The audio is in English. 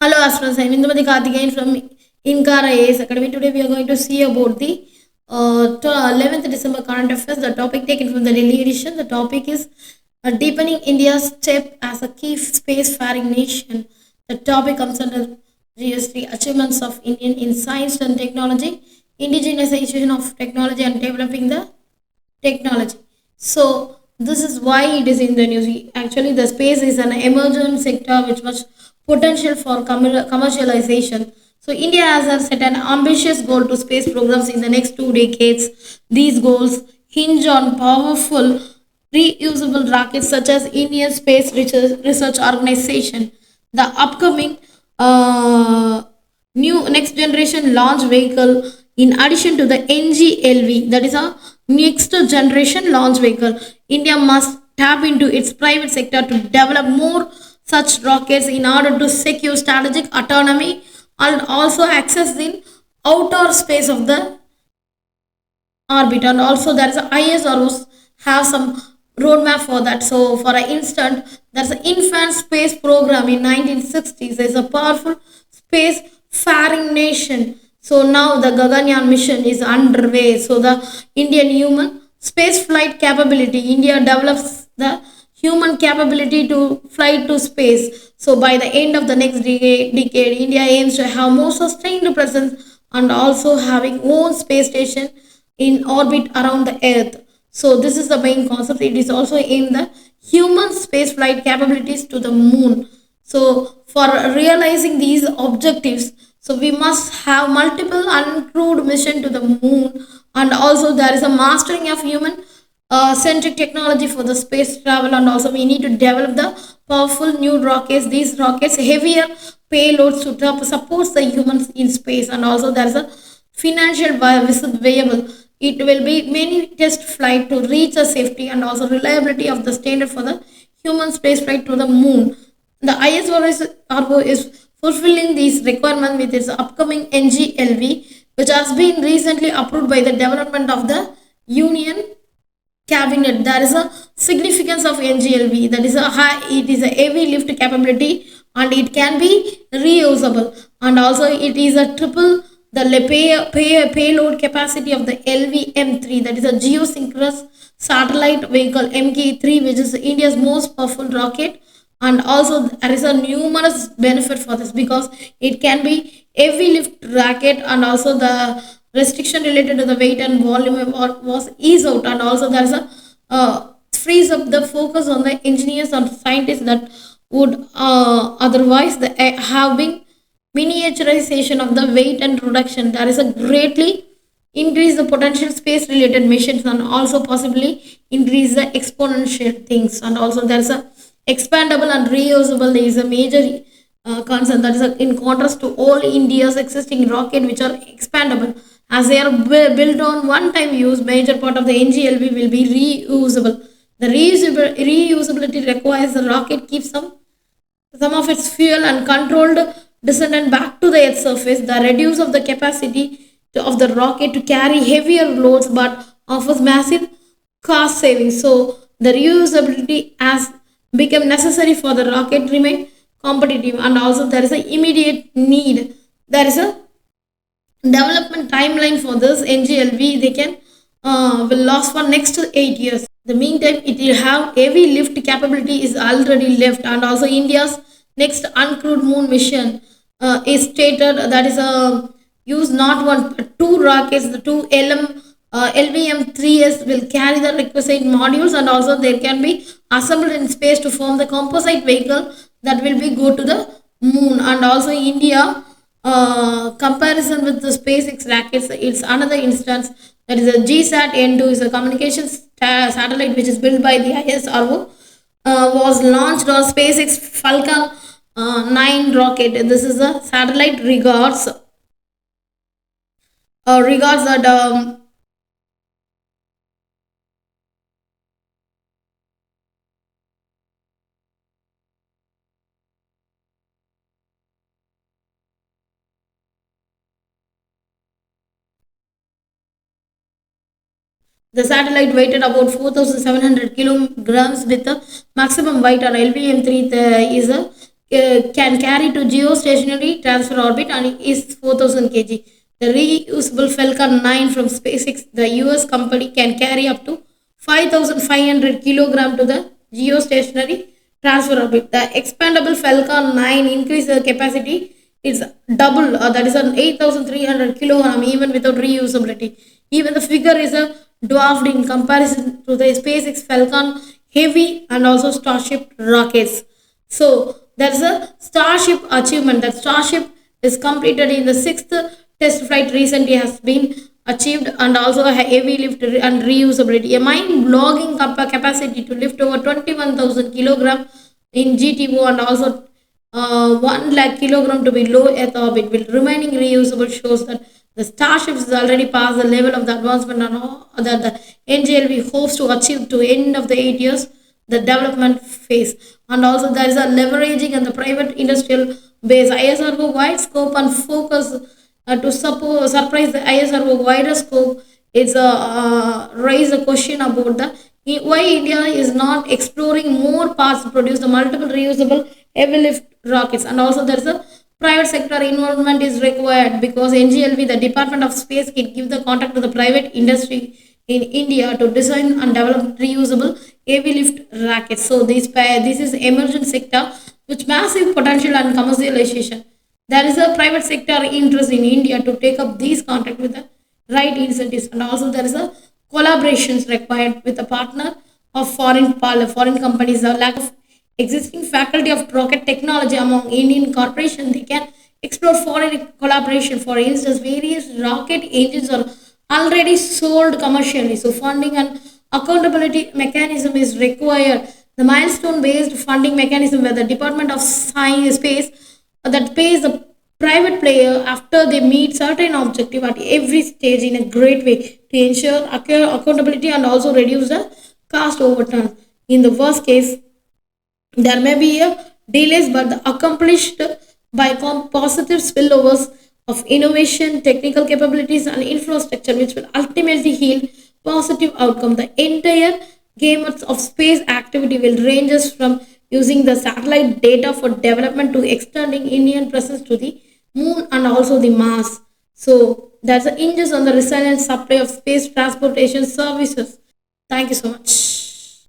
Hello, Astros. I'm Indumati Karthikeyan from Inkara AS Academy. Today we are going to see about the 11th December current affairs. The topic taken from the Delhi edition. The topic is deepening India's step as a key space-faring nation. The topic comes under GST achievements of Indian in science and technology, indigenization of technology, and developing the technology. So this is why it is in the news. Actually, the space is an emerging sector which was potential for commercialization. So India has set an ambitious goal to space programs in the next 2 decades. These goals hinge on powerful reusable rockets such as Indian Space Research Organization. The upcoming uh, new next generation launch vehicle in addition to the NGLV, that is a next generation launch vehicle. India must tap into its private sector to develop more such rockets in order to secure strategic autonomy and also access the outer space of the orbit. And also there is a ISROs have some roadmap for that. So for an instant, there's an infant space program in 1960s. There's a powerful space faring nation. So now the Gaganyaan mission is underway. So the Indian human space flight capability, India develops the human capability to fly to space. So by the end of the next decade, India aims to have more sustained presence and also having own space station in orbit around the earth. So this is the main concept. It is also aimed the human space flight capabilities to the moon. So for realizing these objectives, so we must have multiple uncrewed mission to the moon, and also there is a mastering of human centric technology for the space travel, and also we need to develop the powerful new rockets. These rockets heavier payloads to support the humans in space, and also there is a financial viable. It will be many test flight to reach the safety and also reliability of the standard for the human space flight to the moon. The ISRO is fulfilling these requirements with its upcoming NGLV, which has been recently approved by the development of the Union cabinet. There is a significance of NGLV, that is a high, it is a heavy lift capability and it can be reusable, and also it is a triple the payload capacity of the LVM3, that is a geosynchronous satellite vehicle MK3, which is India's most powerful rocket. And also there is a numerous benefit for this because it can be heavy lift rocket, and also the restriction related to the weight and volume was ease out, and also there is a frees up the focus on the engineers and scientists that would otherwise have been miniaturization of the weight and reduction. There is a greatly increase the potential space related missions and also possibly increase the exponential things. And also there's a expandable and reusable is a major concern, that is in contrast to all India's existing rocket which are expandable as they are built on one time use. Major part of the NGLV will be reusable. The reusability requires the rocket keeps some of its fuel and controlled descent back to the Earth's surface. The reduce of the capacity of the rocket to carry heavier loads but offers massive cost savings. So the reusability has become necessary for the rocket remain competitive, and also there is an immediate need. There is a development timeline for this NGLV. They can will last for next 8 years. The meantime, it will have heavy lift capability is already left, and also India's next uncrewed moon mission is stated that is a use not one but two rockets. The two LVM3S will carry the requisite modules, and also they can be assembled in space to form the composite vehicle that will be go to the moon. And also India comparison with the SpaceX rockets, it's another instance. That is a GSAT N2 is a communications satellite which is built by the ISRO, was launched on SpaceX Falcon 9 rocket. This is a satellite regards that the satellite weighted about 4,700 kilograms with a maximum weight on LVM3 is a can carry to geostationary transfer orbit and is 4000 kg. The reusable Falcon 9 from SpaceX, the US company, can carry up to 5500 kilogram to the geostationary transfer orbit. The expandable Falcon 9 increases the capacity. It's double, that is an 8300 kilogram even without reusability. Even the figure is a dwarfed in comparison to the SpaceX Falcon Heavy and also Starship rockets. So there's a Starship achievement. That Starship is completed in the sixth test flight recently has been achieved, and also a heavy lift and reusability. A mind-blogging capacity to lift over 21,000 kilogram in GTO, and also 1 lakh kilogram to be low Earth orbit, with remaining reusable, shows that the Starship is already past the level of the advancement and all that the NGLV hopes to achieve to end of the 8 years the development phase. And also there is a leveraging and the private industrial base. ISRO wide scope and focus to surprise the ISRO wider scope. It's a raise a question about the why India is not exploring more paths to produce the multiple reusable heavy lift rockets. And also there is a private sector involvement is required, because NGLV, the Department of Space, can give the contract to the private industry in India to design and develop reusable heavy lift rockets. So this is emergent sector with massive potential and commercialization. There is a private sector interest in India to take up these contracts with the right incentives, and also there is a collaborations required with a partner of foreign companies. The lack of existing faculty of rocket technology among Indian corporations, they can explore foreign collaboration. For instance, various rocket engines are already sold commercially, so funding and accountability mechanism is required. The milestone based funding mechanism where the Department of Science Space that pays the private player after they meet certain objective at every stage in a great way to ensure accountability and also reduce the cost overturns. In the worst case, there may be a delays, but the accomplished by positive spillovers of innovation, technical capabilities, and infrastructure, which will ultimately yield positive outcome. The entire gamut of space activity will ranges from using the satellite data for development to extending Indian presence to the moon and also the Mars. So that's the hinges on the resilient supply of space transportation services. Thank you so much.